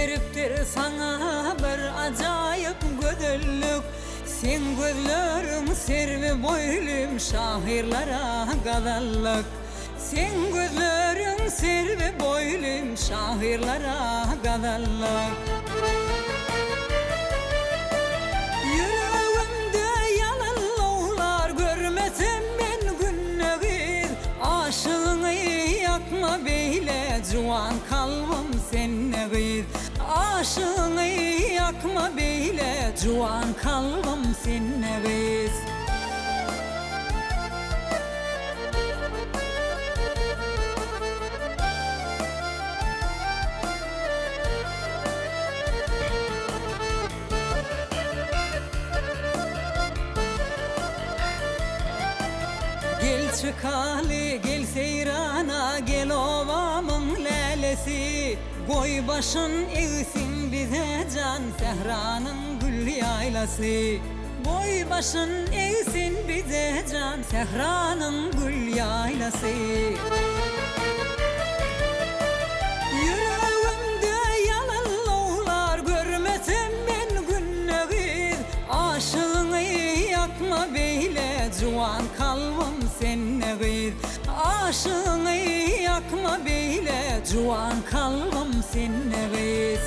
beripdir sana bir acayip gödüllük. Sen gözlerin servi boylum şahirlara gadallık. Sen gözlerin servi boylum şahirlara gadallık. Yüreğimde yalanlar görmesem ben günneğir. Aşığını yakma beyle juan kalbim senneğir. Aşığını yakma beyle juan kalbim senneğir. Gel çıkali gel seyrana gel ovamın lelesi. Koy başın eğsin bize can sehranın gül yaylası. Koy başın eğsin bize can sehranın gül yaylası. Yüreğimde yalanlar görmesem ben günneğir. Aşığını yakma beyle juan kalbim senneğir. Aşığını yakma beyle juan kalbim senneğir.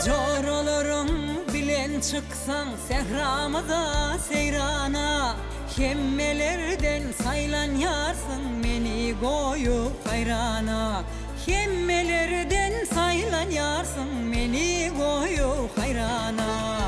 Jor olurum bilen çıksan sehramıza seyrana. Hemmelerden saylan yarsın meni koyup hayrana. Hemmelerden saylan yarsın meni koyup hayrana.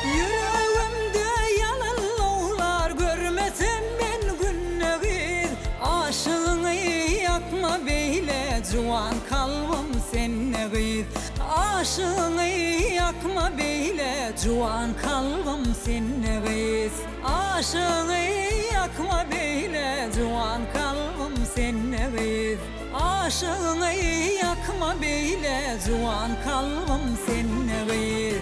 Yüreğimde yalanlar görmesem ben günneğir. Aşığını yakma beyle juan kalbim senneğir. Aşığını yakma beyle juan kalbim senneğir. Aşığını yakma beyle juan kalbim senneğir. Aşığını yakma beyle juan kalbim senneğir.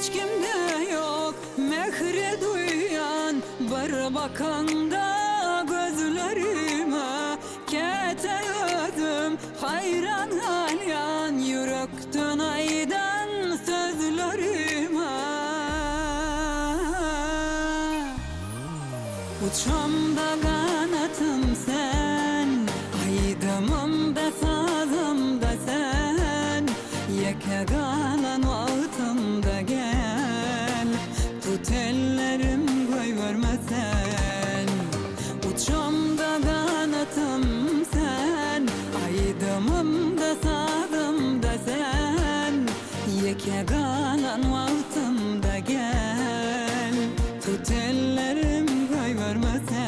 hiç kimde yok mehre duyan, bir bakanda gözlerime kete ödüm hayran halyan, yürekten aydan sözlerime. Uçamda kanatım sen, aydımımda sazımda sen, yeke kalan vaktımda gel, tut ellerim koy verme sen. Uçamda kanatım sen, aydımımda sazımda sen, yeke kalan vaktımda gel, tut ellerim koy verme sen.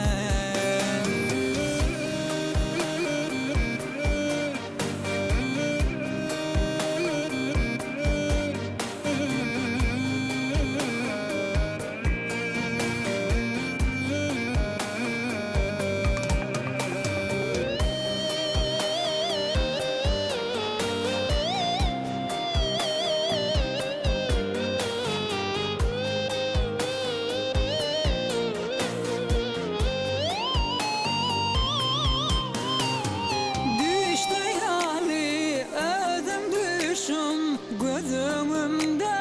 Gözümümde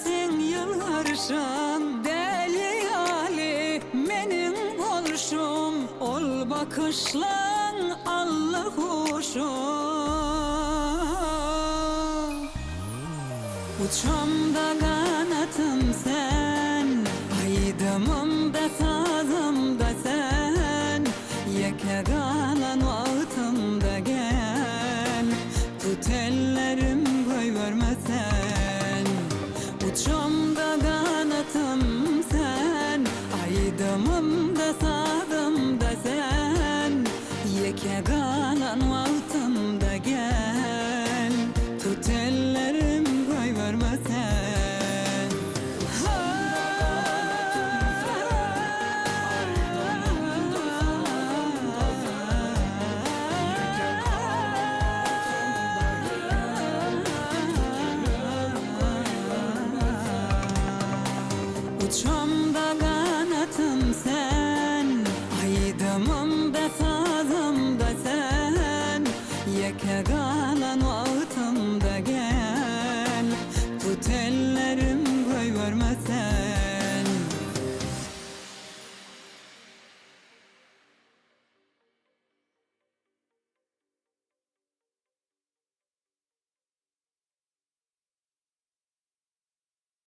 sen yıllarşan, deli Ali menin olşum, ol bakışlan Allah hoşum. Uçamda kanatım sen, aydımımda sazımda sen, yeke kalan vaktımda gel, tut ellerim koy verme sen. Uçamda kanatım sen, aydımımda sazımda sen, yeke kalan vaktımda